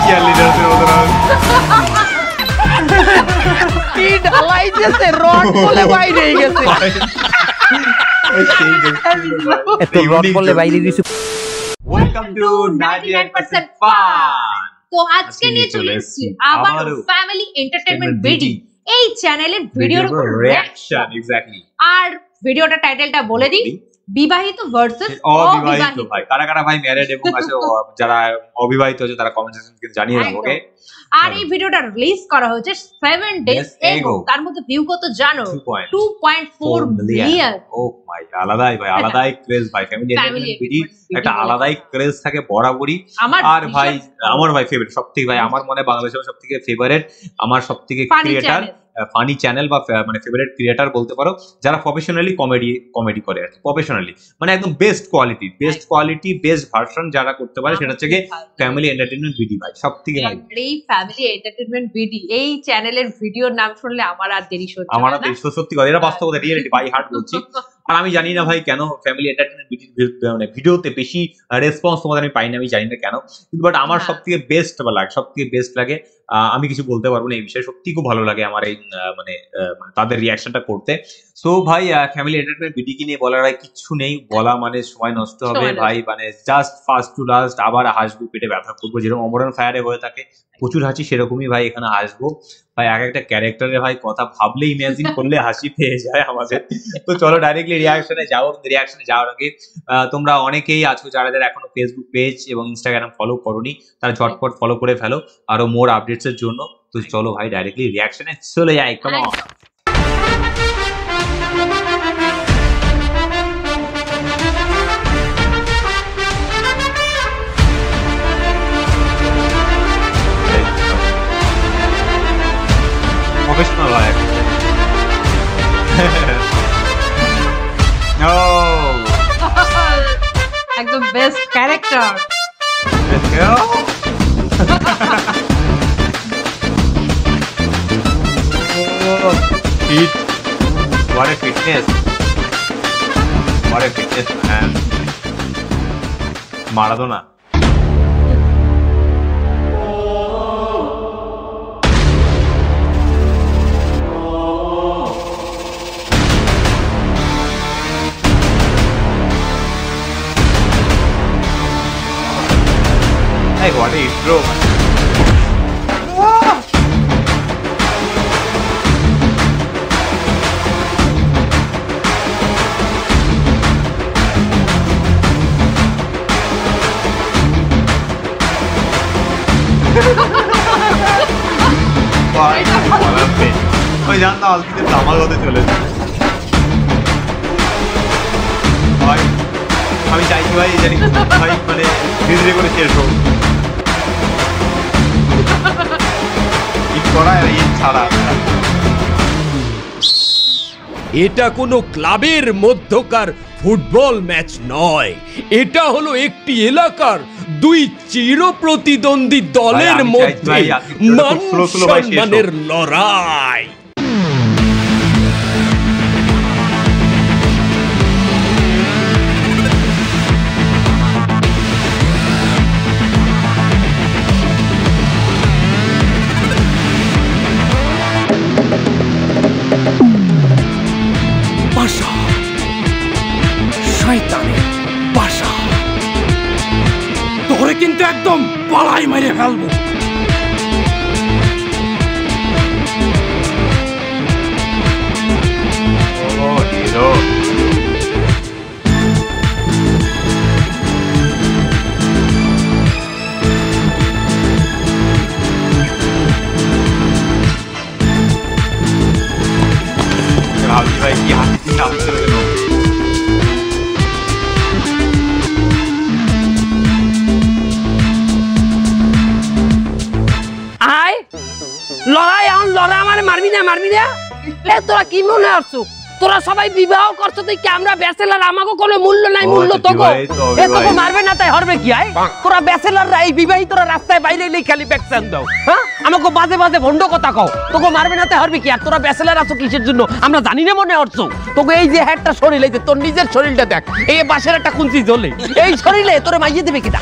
Chair লিডারদের মতো কি ঢালাইতেছে rod বলে বাইরে গেছে এত রড বলে বাইরে দিছে ওয়েলকাম টু 99% ফান তো আজকে নিয়ে চলে এসেছি আবার ফ্যামিলি এন্টারটেইনমেন্ট বিডি এই চ্যানেলের ভিডিওর উপর রিঅ্যাকশন এক্স্যাক্টলি আর ভিডিওটা টাইটেলটা বলে দিই বিবাহিত ভার্সেস অবিবাহিত ভাই কারা কারা ভাই ম্যারিড এবং আছে যারা অবিবাহিত আছে তারা কমেন্ট সেকশনে কিন্তু জানিয়ে দাও ওকে আর এই ভিডিওটা রিলিজ করা হয়েছে 7 ডেজ এগো তার মধ্যে ভিউ কত জানো 2.4 মিলিয়ন ও মাই আলাদাই ভাই আলাদাই ক্রেজ ভাই ফ্যামিলি এন্টারটেইনমেন্ট ভিডিও একটা আলাদাই ক্রেজ থাকে বরাবরই আর ভাই আমার ভাই ফেভারিট সবথেকে ভাই আমার মনে বাংলাদেশের সবথেকে ফেভারিট আমার সবথেকে ক্রিয়েটর ফানি চ্যানেল বা মানে ফেভারিট ক্রিয়েটর বলতে পারো যারা প্রফেশনালি কমেডি করে আর প্রফেশনালি মানে একদম বেস্ট কোয়ালিটি বেস্ট ভার্সন যারা করতে পারে সেটা হচ্ছে ফ্যামিলি এন্টারটেইনমেন্ট ভিডি ভাই সবথেকে ভাই এই ফ্যামিলি এন্টারটেইনমেন্ট ভিডি এই চ্যানেলের ভিডিওর নাম শুনলে আমার আর দেরি হচ্ছে না আমার আর সত্যি কথা এটা বাস্তবতা রিয়েলিটি বাই হার্ট বলছি আর আমি জানি না ভাই কেন ফ্যামিলি এন্টারটেইনমেন্ট মানে ভিডিওতে বেশি রেসপন্স তোমাদের আমি পাই না আমি জানি না কেন কিন্তু বাট আমার সবথেকে বেস্ট লাগে আমি কিছু বলতে পারবো না এই বিষয়ে সত্যি খুব ভালো লাগে আমার এই মানে তাদের রিয়াকশনটা করতে সো ভাই ফ্যামিলি এন্টারটেইনমেন্ট ভিডিও নিয়ে বলার ভাই কিছু নেই বলা মানে সময় নষ্ট হবে ভাই মানে জাস্ট ফার্স্ট টু লাস্ট আবার হাসবো পেটে ব্যথা করবো যেরকম অমরন ফায়ারে হয়ে থাকে প্রচুর হাসি সেরকমই ভাই এখানে হাসবো ভাই এক একটা ক্যারেক্টারের ভাই কথা ভাবলে ইমাজিন করলে হাসি পেয়ে যায় আমাদের তো চলো ডাইরেক্টলি রিয়াকশনে যাওয়ার আগে তোমরা অনেকেই আছো যারা এখনো ফেসবুক পেজ এবং ইনস্টাগ্রাম ফলো করোনি তারা ঝটপট ফলো করে ফেলো আরো মোর আপডেটস এর জন্য তো চলো ভাই ডাইরেক্টলি রিয়াকশনে চলে যাই come on professional life. No. একদম best character Let's go. Fit. What a fitness. Man. Maradona. Hey, what a intro, man. ওই জানতো আলকিতে ধামাল হতে চলেছে ভাই আমি চাইছি ভাই জানি ভাই মানে ধীরে ধীরে করে শেষ হোক ঈদ করা আর ঈদ ছাড়া এটা কোনো ক্লাবের মধ্যকার ফুটবল ম্যাচ নয় এটা হলো একটি এলাকার দুই চিরপ্রতিদ্বন্দ্বী দলের মধ্যে মান-সম্মানের লড়াই বাসা শয়তানের বাসা তোরে কিন্তু একদম পালাই মেরে ফেলবো ও হিরো ভাবছি ভাই কি হাসি সামনে চলে গেল আয় লড়াই এখন লড়াই আমার মারবি না এ তোরা কি মনে আসছো তোরা সবাই বিবাহ করছো তুই কি আমরা ব্যাচেলর আমাকে কোনো মূল্য নাই মূল্য তোকে এ তোকে মারবে না তাই হরবে কি আয় তোরা ব্যাচেলররা এই বিবাহিতরা রাস্তায় বাইরে এলেই খালি ব্যাকসান দাও হ্যাঁ আমাকে বাজে বাজে ভন্ড কথা কও তোকে মারবে না তাই হরবে কি আর তোরা ব্যাচেলর আছো কিসের জন্য আমরা জানি না মনে হচ্ছো তোকে এই যে হেডটা শরীর এই যে তোর নিজের শরীরটা দেখ এই বাসের একটা কুঞ্চি জ্বলে এই শরীরে তোরে মাইয়ে দিবে কিটা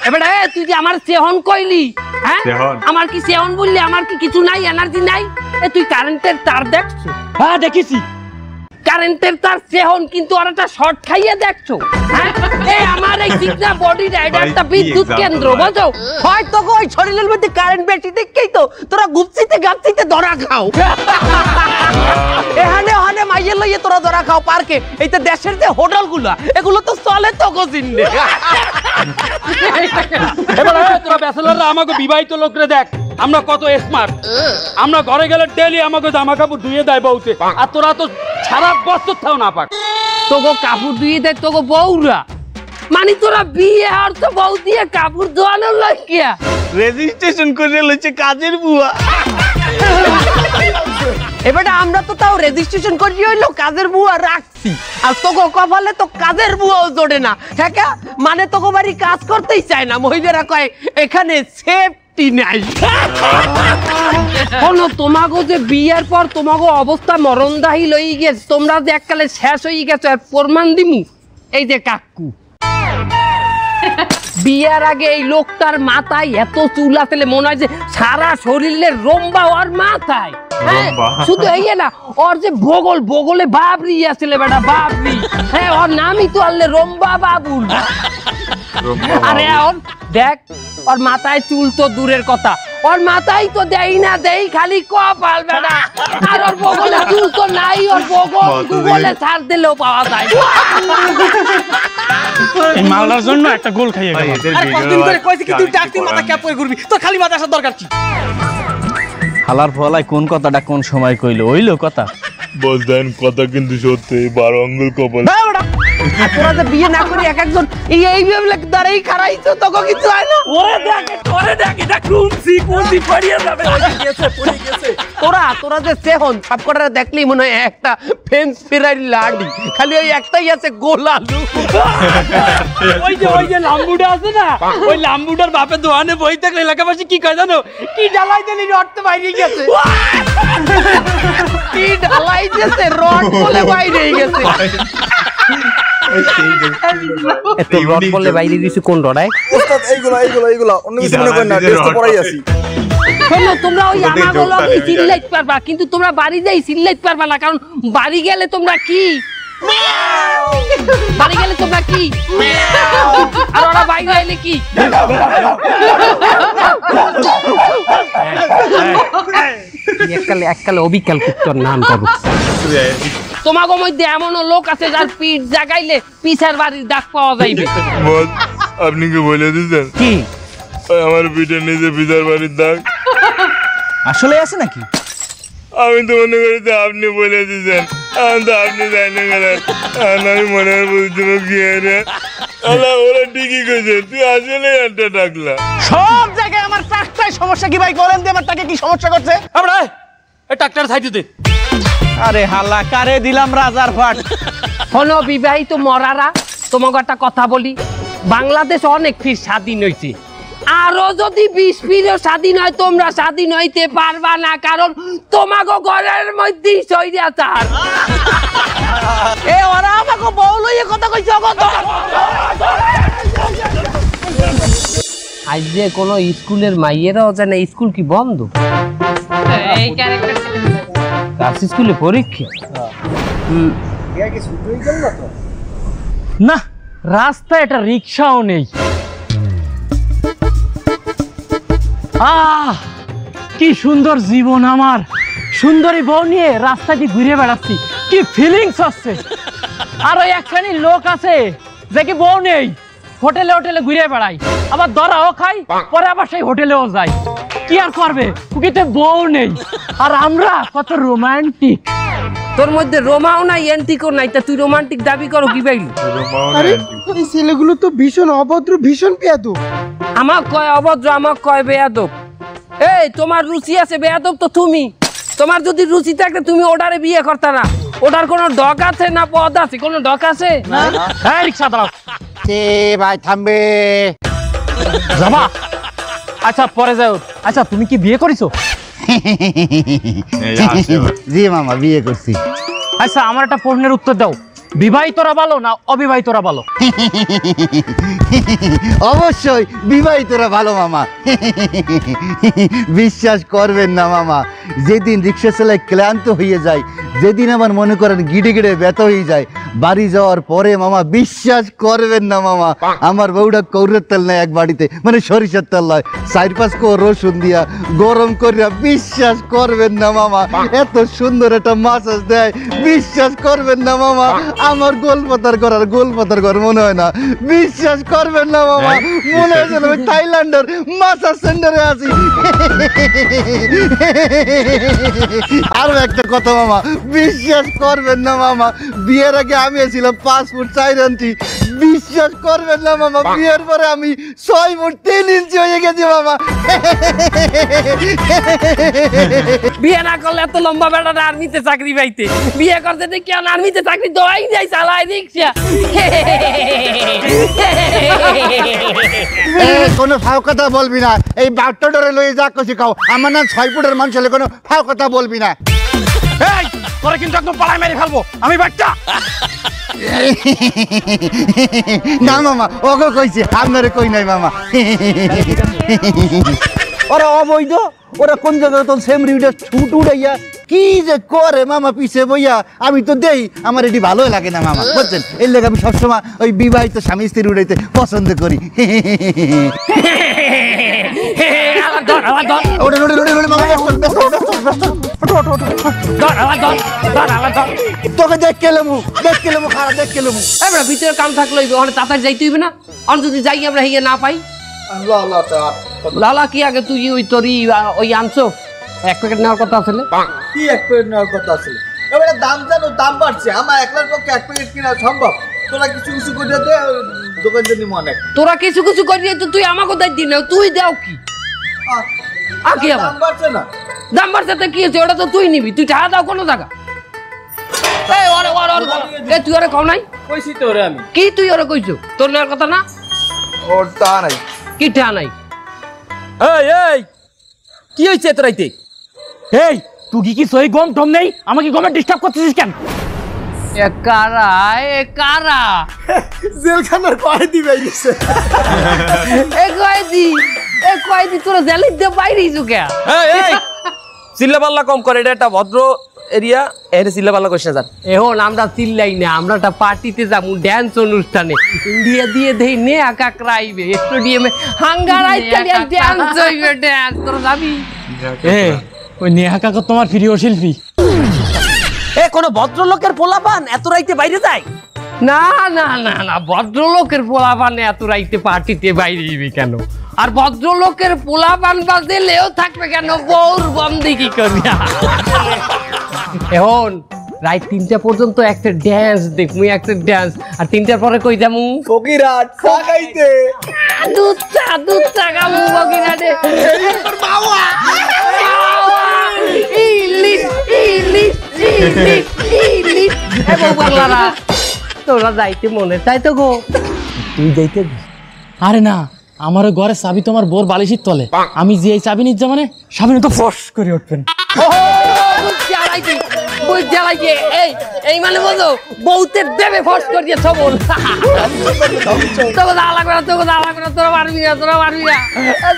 এবারে তুই যে আমার সেহন কইলি, হ্যাঁ সেহন? আমার কি সেহন বললি? আমার কি কিছু নাই, এনার্জি নাই? তুই কারেন্টের তার দেখছো? হ্যাঁ দেখেছি কারেন্টের তার সেহন, কিন্তু আর একটা শর্ট খাইয়ে দেখছো? হ্যাঁ আমার এই চিকনা বডির একটা বিদ্যুৎ কেন্দ্র, বুঝছো? হয়তো ওই শরীরের মধ্যে কারেন্ট বেশি দেখেই তো তোরা গুপসিতে গাপসিতে ধরা খাও। এখানে ওখানে মাইয়ে লইয়ে তোরা ধরা খাও পার্কে। এই তো দেশের যে হোটেল গুলা, এগুলো তো চলে তো গজিনে। এবার তোরা ব্যাচেলররা আমাকে বিবাহিত লোকরে দেখ, আমরা কত স্মার্ট। আমরা ঘরে গেলে ডেইলি আমাকে জামা কাপড় ধুয়ে দেয় বউতে, আর তোরা তো সারা বছর থাও না পাক। তোগো কাপড় ধুয়ে দেয় তোগো বউরা, মানে তোরা বিয়ে আর তো বউ দিয়ে কাপড় ধোয়ানোর লাগিয়া রেজিস্ট্রেশন করে লইছে কাজের বুয়া। এবারে আমরা তো তাও রেজিস্ট্রেশন করি হইলো কাজের বুয়া রাখছি, আর তোগো কপালে তো কাজের বুয়াও জোড়ে না। হ্যাঁ মানে তোগো বাড়ি কাজ করতেই চায় না, মহিলারা কয় এখানে সেফটি নাই। কোনো তোমাগো যে বিয়ের পর তোমাগো অবস্থা মরণদাহী লই গেছে, তোমরা যে এককালে শেষ হয়ে গেছো আর প্রমাণ দিমু। এই যে কাকু, বিয়ার আগে এই লোকটার মাথায় এত চুল আসলে মনে হয় যে সারা শরীরের রম্বা ওর মাথায়। হ্যাঁ শুধু এই না, ওর যে বগলে বাবরি আসলে বেটা বাবরি। হ্যাঁ ওর নামই তো আনলে রম্বা বাবুল। আরে ওর দেখ, ওর মাথায় চুল তো দূরের কথা, ওর মাথায় তো দেই না দেই খালি কপাল বেটা। আর ওর বগলে চুল তো নাই, ওর বগল গুগলে ছাড় দিলেও পাওয়া যায়। এই মালটার জন্য একটা গোল খাইয়ে গেল। আরে কতদিন করে কইছি কি তুই ডাকতি মাথা ক্যাপ করে ঘুরবি, তোর খালি মাথা আসার দরকার কি? হালার ফলাই কোন কথাটা কোন সময় কইলো ওইলো কথা। বলতেন কথা কিন্তু সত্যি, 12 আঙ্গুল কপাল। তোরা যে বিয়ে না করি এক একজন এইভাবে দাঁড়াই খারাইছো, তোকে কিছু হয় না? ওরে দেখ এটা কোনছি পড়িয়ে যাবে, গেছে পড়ে গেছে। তোরা যে সেহন সব কটারে দেখলেই মনে হয় একটা ফেন্স ফিরাই লাডি, খালি ওই একটাই আছে গোল আলু। ওই যে লাম্বুটা আছে না, ওই লাম্বুটার বাপের দোকানে বই থাকলে এলাকাবাসী কি কয় জানো? কি ঢালাই দিলি রড তো বাইরে গেছে। কি ঢালাই দিয়েছে রড বলে বাইরে গেছে। এত রড বলে বাইরে গেছে কোন রডায়? ওস্তাদ এইগুলা অন্য কিছু মনে করেন না, টেস্ট পড়াই আছি। শোনো তোমরা ওই আমাগুলো চিল্লাইতে পারবা, কিন্তু তোমরা বাড়ি যাই চিল্লাইতে পারবা না, কারণ বাড়ি গেলে তোমরা কি আর ওরা বাইরে এলে কি? এককালে অবিকাল কুত্তর নাম করো। তোমাকে মধ্যে এমনও লোক আছে যার পিঠ জাগাইলে পিছার বাড়ির ডাক পাওয়া যাইবে। বল, আপনি কি বলে দিয়েছেন কি আমার পিঠের নিচে পিতার বাড়ির দাগ? আসলে আছে নাকি? আমি তো মনে করি যে আপনি বলে দিয়েছেন, আমি তো আপনি জানি গেলেন, আমি মনে হয় বুঝতে কি রে। আল্লাহ ওরা ঠিকই কইছে, তুই আসলে একটা ডাকলা। সব জায়গায় আমার টাকটায় সমস্যা কি ভাই বলেন? আমার টাকে কি সমস্যা করছে? আমরা এই ট্রাক্টর সাইড দে। আরে হালা কারে দিলাম রাজার ফাট। হলো বিবাহিত মরারা, তোমাকে একটা কথা বলি, বাংলাদেশ অনেক ফির স্বাধীন হয়েছে, আরো যদি 20 ফিরও স্বাধীন হয় তোমরা স্বাধীন হইতে পারবা না, কারণ তোমাকে ঘরের মধ্যেই স্বৈরাচার। এ ওরা আমাকে বউ লইয়ে কথা কইছে। আজ যে কোনো স্কুলের মাইয়েরাও জানে স্কুল কি বন্ধ, এই ক্যারেক্টার কার স্কুলে পরীক্ষা। না রাস্তায় একটা রিক্সাও নেই। কি সুন্দর জীবন আমার, সুন্দরী বউ নিয়ে রাস্তা দিয়ে ঘুরে বেড়াচ্ছি, কি ফিলিংস হচ্ছে। আর ওই এক শ্রেণীর লোক আছে যে কি বউ নেই, হোটেলে ঘুরে বেড়াই, আবার দরাও খাই, পরে আবার সেই হোটেলেও যাই। কি আর করবে, কুকিতে বউ নেই। আর আমরা কত রোমান্টিক। তোর মধ্যে রোমাও নাই এন্টিকও নাই, তা তুই রোমান্টিক দাবি করো কি বাইলি? এই ছেলেগুলো তো ভীষণ অভদ্র, ভীষণ বেয়াদব। আমাক কয় অভদ্র, আমাক কয় বেয়াদব। এই তোমার রুচি আছে বেয়াদব তো তুমি। তোমার যদি রুচি থাকে তুমি ওটারে বিয়ে করতে না। ওটার কোনো ডক আছে না পদ আছে? কোনো ডক আছে? হ্যাঁ রিক্সা দাঁড়াও। ভাই থামবে। যাবা? আচ্ছা পরে যাও। আচ্ছা তুমি কি বিয়ে করেছো? জি মামা বিয়ে করছি। আচ্ছা আমার একটা প্রশ্নের উত্তর দাও, বিবাহিতরা ভালো না অবিবাহিতরা ভালো? অবশ্যই বিবাহিতরা ভালো মামা। বিশ্বাস করবেন না মামা, যেদিন রিক্সা চালায় ক্লান্ত হয়ে যায়, যেদিন আমার মনে করেন গিড়ে গিড়ে ব্যথা হয়ে যায়, বাড়ি যাওয়ার পরে মামা বিশ্বাস করবেন না মামা, আমার বউটা কৌরের তেল নেয় এক বাড়িতে, মানে সরিষার তেল নয়, 4-5 কোয়া রসুন দিয়া গরম করিয়া, বিশ্বাস করবেন না মামা, এত সুন্দর একটা মাসাজ দেয়, বিশ্বাস করবেন না মামা, আমার গোলপাতার ঘর মনে হয় না, বিশ্বাস করবেন না মামা, মনে হয় যেন আমি থাইল্যান্ডের মাসাজ সেন্টারে আছি। আরো একটা কথা মামা, বিশ্বাস করবেন না মামা, বিয়ের আগে আমি ছিলাম 5 ফুট 4 ইঞ্চি, বিশ্বাস করবেন না মামা, বিয়ের পরে আমি 6 ফুট 3 ইঞ্চি হয়ে গেছি মামা। বিয়ে না করলে এত লম্বা বেড়াটা আর্মিতে চাকরি পাইতে, বিয়ে করতে তো কেন আর্মিতে চাকরি দেওয়াই যায়, চালাই রিক্সা। কোনো ফাও কথা বলবি না, এই বাট্টা ডরে লয়ে যা কছি খাও, আমার না 6 ফুটের মানুষ হলে কোনো ফাও কথা বলবি না। এই তোরা কিন্তু একদম পাড়ায় মেরে ফেলবো, আমি বাচ্চা। না মামা, ওকে কইছি, আপনারে কই নাই মামা। ওরা অবৈধ, ওরা কোন জায়গায় তো সেম রিউডে ছুট উড়াইয়া কি যে করে মামা পিছে বইয়া, আমি তো দেই, আমার এটি ভালোই লাগে না মামা, বুঝছেন? এর লেগে আমি সবসময় ওই বিবাহিত স্বামী স্ত্রী উড়াইতে পছন্দ করি। তোকে দেখ কেলেমু খারাপ দেখ কেলেমু। আমরা ভিতরে কাম থাকলে ওখানে তাড়াতাড়ি যাইতে হইবে না, আর যদি যাই আমরা হিগে না পাই। লালা কি আগে তুই ওই তোরই ওই আনছো 1 প্যাকেট নেওয়ার কথা আসলে? কি 1 প্যাকেট নেওয়ার কথা আছে? এবারে দাম জানো, দাম বাড়ছে, আমার একলার পক্ষে 1 প্যাকেট কিনা সম্ভব? তোরা কিছু কিছু করে দে, দোকান জানি মনে। তোরা কিছু কিছু করিয়ে তো তুই আমাকে দাই দিন, তুই দাও কি? আগে দাম বাড়ছে না? দাম বাড়ছে তো কি হয়েছে, ওটা তো তুই নিবি, তুই টাকা দাও কোনো জায়গা। এই ওরে ওরে ওরে, এ তুই ওরে কও নাই? কইছি তো ওরে আমি। কি তুই ওরে কইছো? তোর নেওয়ার কথা না? ওর তা নাই। কি টা নাই? এই এই কি হইছে তোরাইতে? এই তুই কি কি সই গম টম নেই, আমাকে গমে ডিস্টার্ব করতেছিস কেন? এ কারা জেলখানার কয়েদি বাইরেছে। এ কয়েদি তোরা জেলের দিয়ে বাইরে ইছু কে? এই এই চিল্লাপাল্লা কম করে, এটা একটা ভদ্র এরিয়া, এর চিল্লাপাল্লা কইছ না। এখন আমরা চিল্লাই না, আমরা একটা পার্টিতে যাবো, ড্যান্স অনুষ্ঠানে, ইন্ডিয়া দিয়ে দেই নে আকাকরা আইবে, স্টেডিয়ামে হাঙ্গার আইতে ড্যান্স হইবে, ড্যান্স তোরা যাবি? ওই নেহা কাকা তোমার প্রিয় শিল্পী। এ কোন ভদ্রলোকের পোলাপান এত রাইতে বাইরে যায়? না না না না, ভদ্রলোকের পোলাপান এত রাইতে পার্টিতে বাইরে যাবে কেন? আর ভদ্রলোকের পোলাপান বাজেলেও থাকবে কেন, বউর বন্দি কি করিয়া? এখন রাত 3টা পর্যন্ত একটা ড্যান্স দেখমু, একটা ড্যান্স, আর 3টার পরে কই যামু? ফকিরাট চা খাইতে। দুধ চা খামু ফকিরাটে। তোরা যাইতে মনে চাই তো গো, তুই যাইতে? আরে না, আমার ঘরে চাবি তোমার বোর বালিশের তলে, আমি যে এই চাবি নিচ্ছি মানে সামনে তো ফস করে উঠবেন। এই মানে বলো বউতের দেবে ফস করিয়ে সবল। তোকে দা লাগবে না, তোকে দা লাগবে না, তোরা পারবি না, তোরা পারবি না,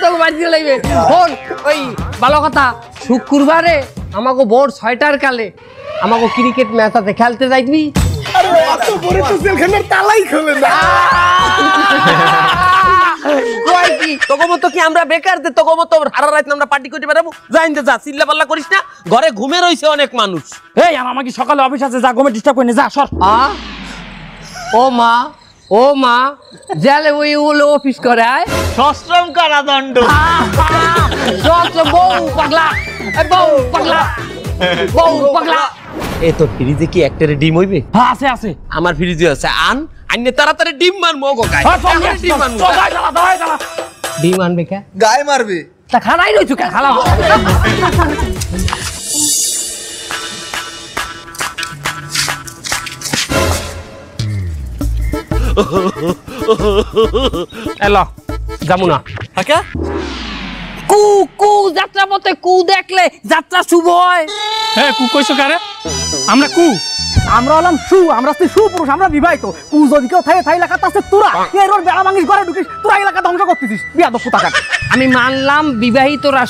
তোকে বাড়ি দিয়ে লাগবে। শোন, ওই ভালো কথা, শুক্রবারে আমাকে ভোর 6টার কালে আমাকে ক্রিকেট ম্যাচ আছে, খেলতে যাইবি? তালাই খোলে না। কি আমরা বেকার দে, তোকে মতো হারা রাত আমরা পার্টি করতে পারবো? যাইতে যা, চিল্লা পাল্লা করিস না, ঘরে ঘুমে রইছে অনেক মানুষ। এই আমাকে সকালে অফিস আছে, যা ঘুমে ডিস্টার্ব করে যা, সর। ও মা জেলে ওই ওলো অফিস করে আয়, সশ্রম কারাদণ্ড। বউ পাগলা, বউ পাগলা। এ তো ফ্রিজে কি একটারে ডিম হইবে? হ্যাঁ আছে আছে, আমার ফ্রিজে আছে, আননে তাড়াতাড়ি ডিম মারমু গো গায়। ডিম মারমু, ডিম আনবে কে? গায়ে মারবে। তা খালাই রইছু কে? খালা এলো যাবো না। কু কু যাত্রা পথে কু দেখলে যাত্রা শুভ হয়। হ্যাঁ কু কইছো কারে? আমরা কু আমরা হলাম আমরা সুপুরুষ, আমরা বিবাহিত। যদি কেউ থাই এলাকা আছে তোরা এর ওর বেড়া ভাঙিস ঘরে ঢুকিস, তোরা এলাকা ধ্বংস করতেছিস, বিয়াদব কোথাকার। আমি মানলাম বিবাহিতরা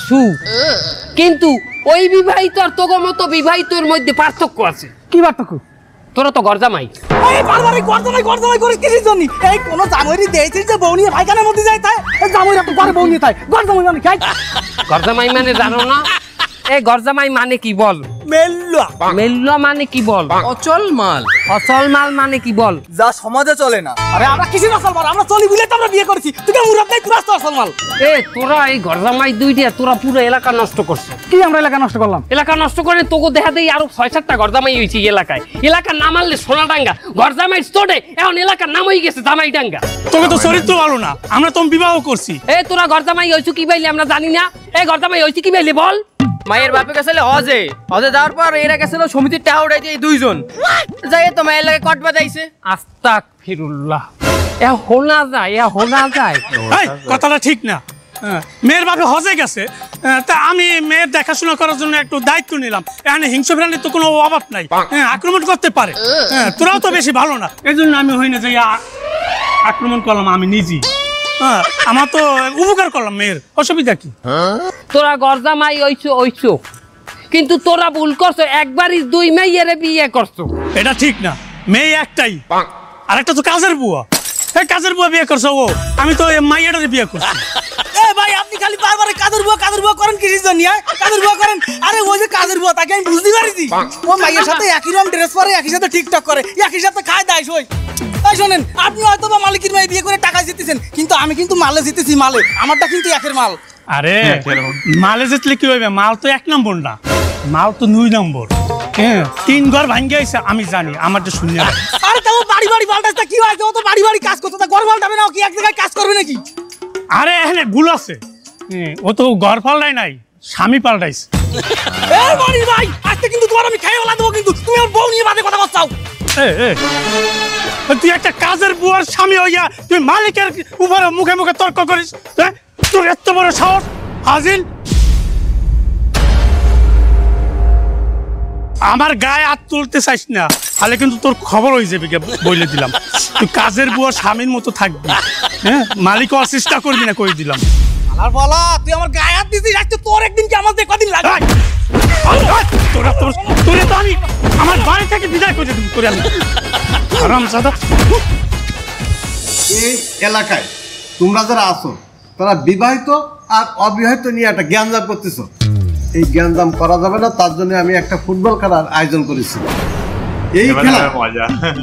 কিন্তু ওই বিবাহিত আর তোর মতো বিবাহিতর মধ্যে পার্থক্য আছে। কি পার্থক্য? তোরা তো গরজামাই। এই বারবারই গরজামাই করিস কিসের জন্য? এই কোন জামাইরি দেইছিস যে বউ নিয়ে ভাইখানের মধ্যে যায় তাই? এই জামাইরা তো ঘরে বউ নিয়ে তাই। গরজামাই মানে কি? গরজামাই মানে জানো না? এই গরজামাই মানে কি বল? মেল্লা মানে কি বল? অচল মাল মানে কি বল? যা সমাজে চলে না। আরে আমরা কিসের অচল মাল? আমরা চলি বলে তো আমরা বিয়ে করেছি। তুই মুরাদ নাই, তুই অচল মাল। তোরা এই গরজামাই দুইটা তোরা পুরো এলাকা নষ্ট করছিস। কি আমরা এলাকা নষ্ট করলাম? এলাকা নষ্ট করে তোকে দেখা দেই আরো 6-7টা গরজামাই হইছে এলাকায়। এলাকার নাম আনলে সোনাডাঙ্গা, গরজামাই স্টোরে এখন এলাকার নাম হয়ে গেছে জামাইডাঙ্গা। তোকে তো চরিত্র ভালো না, আমরা তো বিবাহ করছি। তোরা গরজামাই হইছো কি বাইলে আমরা জানি না? গরজামাই হইছে কি বাইলে বল? মায়ের বাপে গেছিল হজে যাওয়ার পর এরা গেছিল সমিতির টাকা উঠাইতে, এই দুইজন যাই তো মায়ের লাগে কট বাজাইছে। আস্তাগফিরুল্লাহ, হোনা যায় কথাটা ঠিক না। মেয়ের বাপে হজে গেছে, তা আমি মেয়ের দেখাশোনা করার জন্য একটু দায়িত্ব নিলাম। এখানে হিংস্র প্রাণীর তো কোনো অভাব নাই, আক্রমণ করতে পারে। তোরাও তো বেশি ভালো না, এই জন্য আমি হই না যে আক্রমণ করলাম আমি নিজেই। আমার তো উপকার করলাম মেয়ের, অসুবিধা কি? তোরা গরজামাই হইছো কিন্তু তোরা ভুল করছো, একবারই 2 মেয়ের বিয়ে করছো। এটা ঠিক না, মেয়ে একটাই, আর একটা তো কাজের বুয়া। কাজের বুয়া বিয়ে করছো, ও আমি তো মাইয়াটারে বিয়ে করছি। ভাই আপনি খালি বারবার কাজের বুয়া করেন কিসের জন্য? কাজের বুয়া করেন? আরে ওই যে কাজের বুয়া, তাকে আমি বুঝতে পারিছি ও মাইয়ের সাথে একই রকম ড্রেস পরে, একই সাথে টিকটক করে, একই সাথে খায় দায় সই। তাই শোনেন, আপনি হয়তো বা মালিকের মেয়ে বিয়ে করে টাকা জিতেছেন, কিন্তু আমি কিন্তু মালে জিতেছি। মালে আমারটা কিন্তু একের মাল। আরে মালে জিতলে কি হইবে? মাল তো 1 নম্বর না, মাল তো 2 নম্বর। 3 ঘর ভাঙ্গে আইছে, আমি জানি, আমার তো শূন্য। আরে তাও বাড়ি পাল্টাইছে, কি হয়েছে? ও তো বাড়ি কাজ করতে, তা ঘর পাল্টাবে না? কি এক জায়গায় কাজ করবে নাকি? আরে এখানে ভুল আছে, ও তো ঘর পাল্টাই নাই, স্বামী পাল্টাইছে। ভাই আজকে কিন্তু তোমার আমি খাই ওলা দেবো, কিন্তু তুমি আমার বউ নিয়ে বাদে কথা বলছাও। তুই একটা কাজের বুয়ার স্বামী হইয়া তুই মালিকের উপরে মুখে মুখে তর্ক করিস? তোর এত বড় সাহস হাজিল! আমার গায়ে হাত তুলতে চাইস না, তাহলে কিন্তু তোর খবর হয়ে যাবে, বলে দিলাম। তুই কাজের বুয়ার স্বামীর মতো থাকবি, মালিক হওয়ার চেষ্টা করবি না, করে দিলাম। বলা তুই আমার গায়ে হাত দিছিস, আজকে তোর একদিন কি আমার কদিন লাগে? তোরে তো আমি আমার বাড়ি থেকে বিদায় করে দিবি, করে আমি হারামজাদা। এই এলাকায় তোমরা যারা আছো তারা বিবাহিত আর অবিবাহিত নিয়ে একটা জ্ঞানজাম করতেছ। এই জ্ঞানজাম করা যাবে না, তার জন্য আমি একটা ফুটবল খেলার আয়োজন করেছি। এই খেলা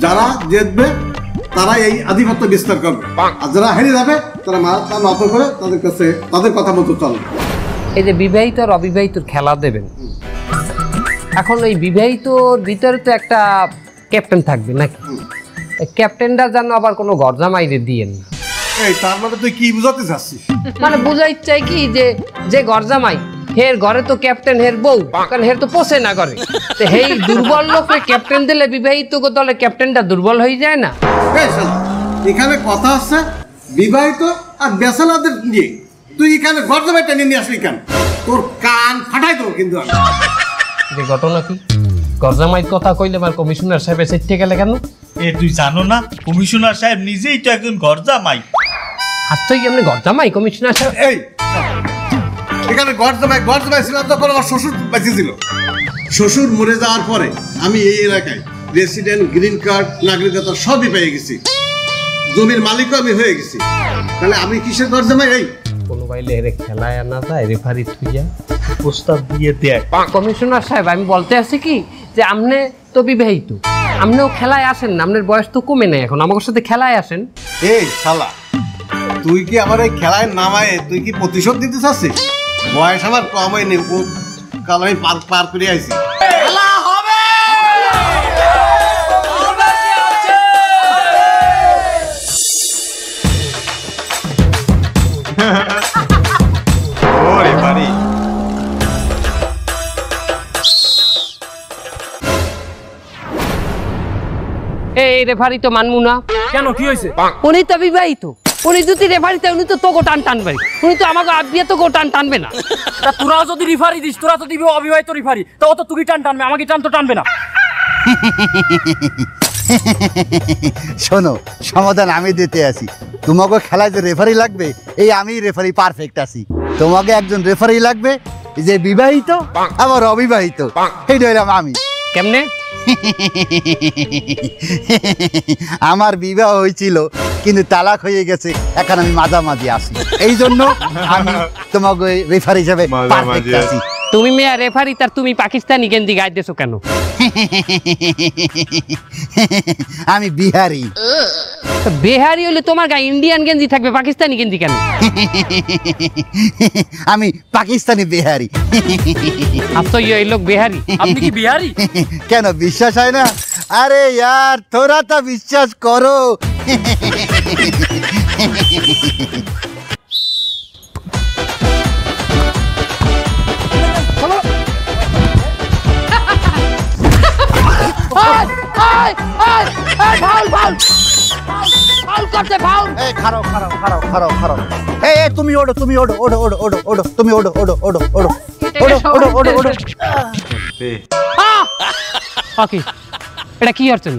যারা জিতবে তারা এই আধিপত্য বিস্তার করবে, আর যারা হেরে যাবে তারা মাথা নত করে তাদের কাছে তাদের কথা মতো চলবে। এই যে বিবাহিত আর অবিবাহিতর খেলা দেবেন, এখন ওই বিবাহিতর ভিতরে তো একটা ক্যাপ্টেন থাকবে নাকি? ক্যাপ্টেনটা যেন আবার কোনো গরজামাইরে দিয়েন না। এই তার মানে তুই কি বুঝাতে চাচ্ছিস? মানে বুঝাই চাই কি, যে গরজামাই হের ঘরে তো ক্যাপ্টেন হের বউ, কারণ হের তো পোষে না করে, তো হেই দুর্বল লোককে ক্যাপ্টেন দিলে বিবাহিত দলে ক্যাপ্টেনটা দুর্বল হয়ে যায় না? এখানে কথা আছে বিবাহিত আর বেসালাদের নিয়ে, তুই এখানে গরজামাইটা নিয়ে আসলি কেন? তোর কান ফাটাই দেবো কিন্তু আমি। ঘটনা কি? গরজামাইর কথা কইলে আমার কমিশনার সাহেব এসে গেলে কেন? তুই জানো না কমিশনার সাহেব নিজেই তো একজন গরজামাই। আচ্ছা আপনি গরজামাই কমিশনার সাহেব? এই এখানে গরজামাই ছিল তখন আমার শ্বশুর বেঁচে ছিল। শ্বশুর মরে যাওয়ার পরে আমি এই এলাকায় রেসিডেন্ট, গ্রিন কার্ড, নাগরিকতা সবই পেয়ে গেছি, জমির মালিকও আমি হয়ে গেছি, তাহলে আমি কিসের গরজামাই? এই কোনো বাইলে এর খেলায় আনা যায়, রেফারি থুইয়া প্রস্তাব দিয়ে দেয়। কমিশনার সাহেব আমি বলতে আছি কি, যে আপনি তো বিবাহিত, আপনিও খেলায় আসেন না, আপনার বয়স তো কমে নাই, এখন আমার সাথে খেলায় আসেন। এই শালা তুই কি আমার এই খেলায় নামায় তুই কি প্রতিশোধ দিতে চাচ্ছিস? বয়স আমার কম হয়নি, কাল আমি পার করে আইছি। এই রেফারি তো মানবো না। কেন, কি হয়েছে? উনি তো বিবাহিত, উনি যদি রেফারিতে উনি তো তোকে টানবে, উনি তো আমাকে আবিয়ে তোকে টানবে না। তা তোরাও যদি রেফারি দিস, তোরা তো দিবি অবিবাহিত রেফারি, তা ও তো তুই টানবে, আমাকে টানবে না। শোনো, সমাধান আমি দিতে আসি। তোমাকে খেলায় যে রেফারি লাগবে, এই আমি রেফারি পারফেক্ট আছি। তোমাকে একজন রেফারি লাগবে যে বিবাহিত আবার অবিবাহিত, এইটা হইলাম আমি। কেমনে? আমার বিবাহ হয়েছিল কিন্তু তালাক হয়ে গেছে, এখন আমি মাঝামাঝি আছি, এই জন্য আমি তোমাকে রেফারি হিসেবে পারফেক্ট আছি। তুমি মেয়া রেফারি, তার তুমি পাকিস্তানি গেঞ্জি গাইতেছো কেন? আমি বিহারি। বিহারি হলে তোমার গায়ে ইন্ডিয়ান গেঞ্জি থাকবে, পাকিস্তানি গেঞ্জি কেন? আমি পাকিস্তানি বিহারি। আশ্চর্য, এই লোক বিহারি। আপনি কি বিহারি? কেন বিশ্বাস হয় না? আরে यार थोड़ा तो বিশ্বাস করো। তুমি ওড়ো, তুমি ওড়ো, ওড়ো ওড়ো ওড়ো ওড়ো, তুমি ওড়ো ওড়ো ওড়ো ওড়ো ওড়ো ওড়ো ওড়ো ওড়ো। এটা কি অর্চন?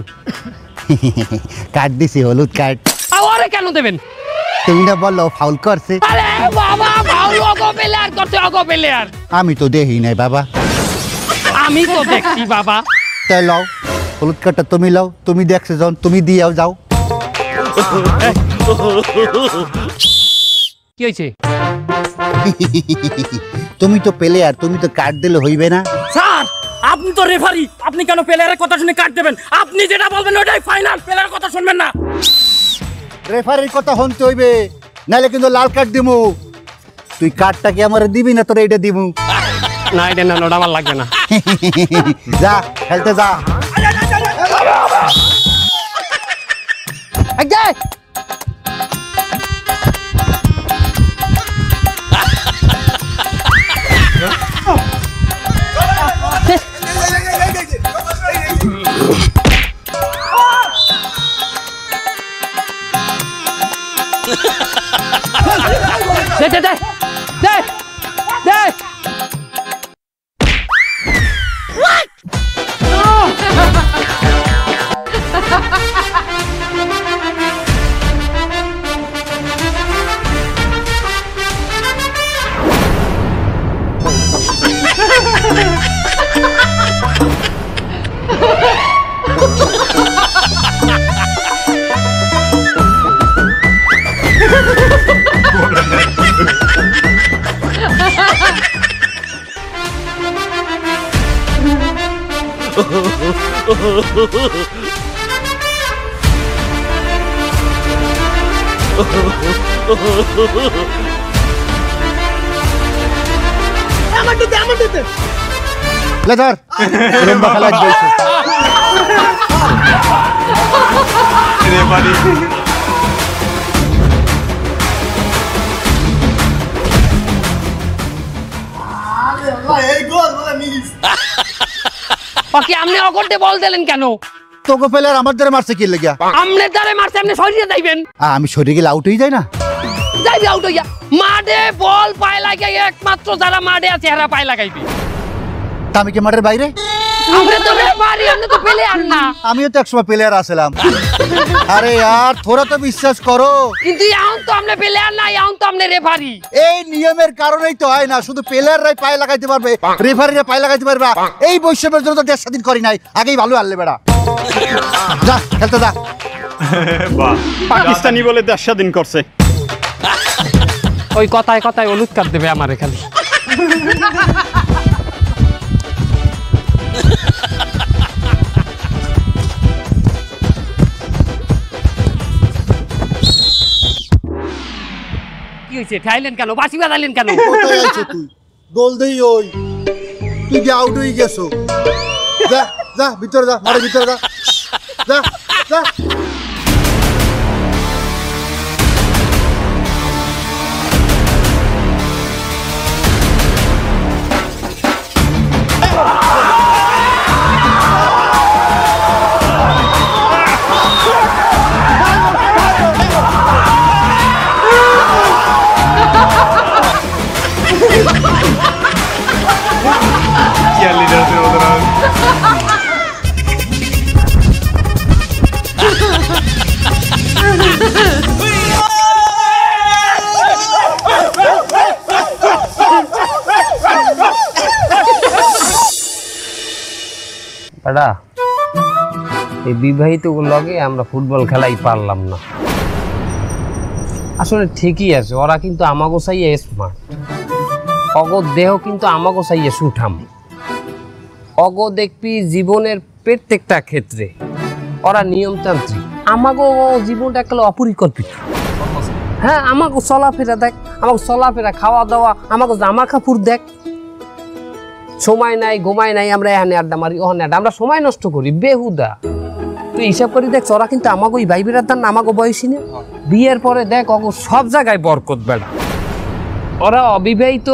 কাট দিছি, হলুদ কাট। আরে কেন দেবেন? তুমি না বললো ফাউল করছে। আরে বাবা, ফাউল অগো প্লেয়ার করতে, অগো প্লেয়ার। আমি তো দেখি নাই বাবা। আমি তো দেখছি বাবা। তাই লাও হলুদ কাটটা, তুমি লাও, তুমি দেখছো যখন তুমি দিয়াও যাও। কি হয়েছে? তুমি তো প্লেয়ার, তুমি তো কাট দিলে হইবে না। স্যার আপনি তো রেফারি, আপনি কেন প্লেয়ারের কথা শুনে কাট দেবেন? আপনি যেটা বলবেন ওটাই ফাইনাল, প্লেয়ারের কথা শুনবেন না। রেফারির কথা শুনতে হইবে, নাহলে কিন্তু লাল কার্ড দিমু। তুই কার্ডটাকে আমারে দিবি না তোর এইটা দিমু? না এটা না, ওটা আমার লাগবে না। যা খেলতে যা। দে দে দে দে। ले धर लंबा खेला বলছো রে বাড়ি এই গোল বলে মিস ওকে আপনি অগটে বল দিলেন কেন? তোকে প্লেয়ার আমার দ্বারা মারছে কি লাগিয়া? আমনে দ্বারা মারছে, আপনি সরিয়ে যাইবেন। আমি সরিয়ে গেলে আউট হয়ে যায় না? যাইবে আউট হইয়া। মাঠে বল পায় লাগাই, একমাত্র যারা মাঠে আছে এরা পায় লাগাইবে। তা আমি কি মাঠের বাইরে? আমরা তো রেফারি, আমরা তো প্লেয়ার না। আমিও তো একসময় প্লেয়ার আছিলাম। আরে यार थोड़ा তো বিশ্বাস করো। কিন্তু এখন তো আমরা প্লেয়ার না, এখন তো আমরা রেফারি। এই নিয়মের কারণেই তো হয় না, শুধু প্লেয়াররাই পায়ে লাগাইতে পারবে, রেফারিরা পায়ে লাগাইতে পারবে। এই বৈষম্যের জন্য তো দেশ স্বাধীন করি নাই, আগেই ভালো আনলে বেড়া। যা খেলতে যা। বাহ, পাকিস্তানি বলে দেশ স্বাধীন করছে। ওই কথায় কথায় হলুদ কাট দেবে আমার এখানে। কি হয়েছে? ঠাইলেন কেন? বাসি বাজালেন কেন? কোথায় আইছো তুই? গোল দেই ওই। তুই যে আউট হয়ে গেছো। যা যা ভিতরে যা, মাঠের ভিতরে যা। যা যা। বেটা এই বিবাহিত লগে আমরা ফুটবল খেলাই পারলাম না। আসলে ঠিকই আছে, ওরা কিন্তু আমাগো চাইয়ে স্মার্ট, অগো দেহ কিন্তু আমাগো চাইয়ে সুঠাম। অগো দেখবি জীবনের প্রত্যেকটা ক্ষেত্রে ওরা নিয়মতান্ত্রিক, আমাগো জীবনটা একটা অপরিকল্পিত। হ্যাঁ, আমাকে চলাফেরা দেখ, আমাকে চলাফেরা, খাওয়া দাওয়া, আমাকে জামা কাপড় দেখ, সময় নাই ঘুমায় নাই, আমরা এখানে আড্ডা মারি ওখানে আড্ডা, আমরা সময় নষ্ট করি বেহুদা। তুই হিসাব করি দেখ, ওরা কিন্তু আমাকে ওই ভাই বেড়ার না, আমাকে বয়সী না। বিয়ের পরে দেখ অগো সব জায়গায় বরকত বেড়া। ওরা অবিবাহিত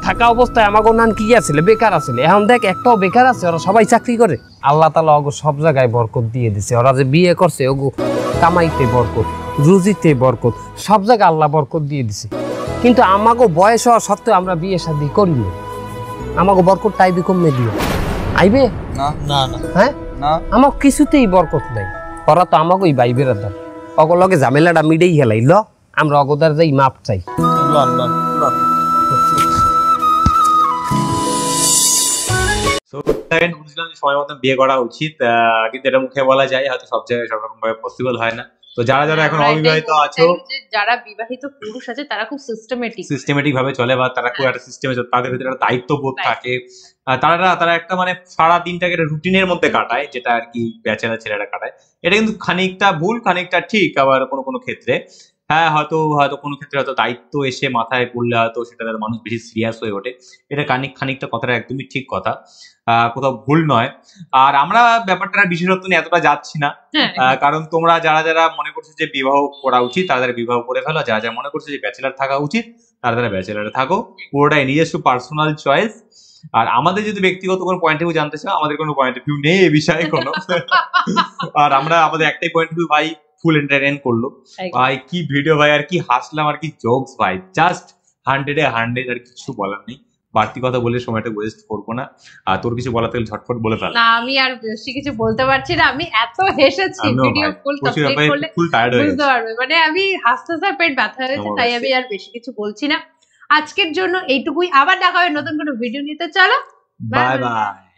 থাকা অবস্থায় আমাকে নান কি আছিল, বেকার আছিল, এখন দেখ একটাও বেকার আছে, ওরা সবাই চাকরি করে। আল্লাহ তাআলা অগো সব জায়গায় বরকত দিয়ে দিছে। ওরা যে বিয়ে করছে ওগো কামাইতে বরকত, রুজিতে বরকত, সব জায়গায় আল্লাহ বরকত দিয়ে দিছে। কিন্তু আমাকে বয়স হওয়া সত্ত্বেও আমরা বিয়ে শাদী করি না। আমাকে বরকত টাইবি কমে দিও আইবে না না না হ্যাঁ না, আমার কিছুতেই বরকত নাই। ওরা তো আমাকে ওই ভাই বেড়াদার, অগো লগে ঝামেলাটা মিডেই হেলাই ল, আমরা অগদার যাই মাপ চাই। সময় মতন বিয়ে করা উচিত, কিন্তু এটা মুখে বলা যায়, হয়তো সব জায়গায় সব রকম ভাবে পসিবল হয় না। তো যারা যারা এখন অবিবাহিত আছো, যারা বিবাহিত পুরুষ আছে তারা খুব সিস্টেমেটিক ভাবে চলে, বা তারা খুব একটা সিস্টেমে, তাদের ভিতরে একটা দায়িত্ববোধ থাকে। তারা একটা মানে সারা দিনটাকে রুটিনের মধ্যে কাটায়, যেটা আর কি ব্যাচেলার ছেলেরা কাটায়। এটা কিন্তু খানিকটা ভুল, খানিকটা ঠিক, আবার কোনো কোনো ক্ষেত্রে হ্যাঁ হয়তো কোনো ক্ষেত্রে হয়তো দায়িত্ব এসে মাথায় পড়লে হয়তো সেটা মানুষ বেশি সিরিয়াস হয়ে ওঠে। এটা খানিকটা কথাটা একদমই ঠিক কথা, কোথাও ভুল নয়। আর আমরা ব্যাপারটা বিশেষত্ব নিয়ে এতটা যাচ্ছি না, কারণ তোমরা যারা যারা মনে করছো যে বিবাহ করা উচিত তারা বিবাহ করে ফেলো, যারা যারা মনে করছো যে ব্যাচেলার থাকা উচিত তারা ব্যাচেলারে থাকো। পুরোটাই নিজস্ব পার্সোনাল চয়েস। আর আমাদের যদি ব্যক্তিগত কোনো পয়েন্ট অফ ভিউ জানতে চাও, আমাদের কোনো পয়েন্ট অফ ভিউ নেই এই বিষয়ে কোনো। আর আমরা আমাদের একটাই পয়েন্ট অফ ভিউ, ভাই ফুল এন্টারটেইন করলো ভাই, কি ভিডিও ভাই, আর কি হাসলাম, আর কি জোকস ভাই, জাস্ট 100-এ 100, আর কিছু বলার নেই। বাড়তি কথা বলে সময়টা ওয়েস্ট করবো না। আর তোর কিছু বলা থাকলে ঝটফট বলে ফেল। না, আমি আর বেশি কিছু বলতে পারছি না, আমি এত হেসেছি, ভিডিও ফুল কমপ্লিট করলে বুঝতে পারবে। মানে আমি হাসতে হাসতে পেট ব্যথা হয়েছে, তাই আমি আর বেশি কিছু বলছি না। আজকের জন্য এইটুকুই, আবার দেখা হবে নতুন কোনো ভিডিও নিতে। চলো, বাই বাই।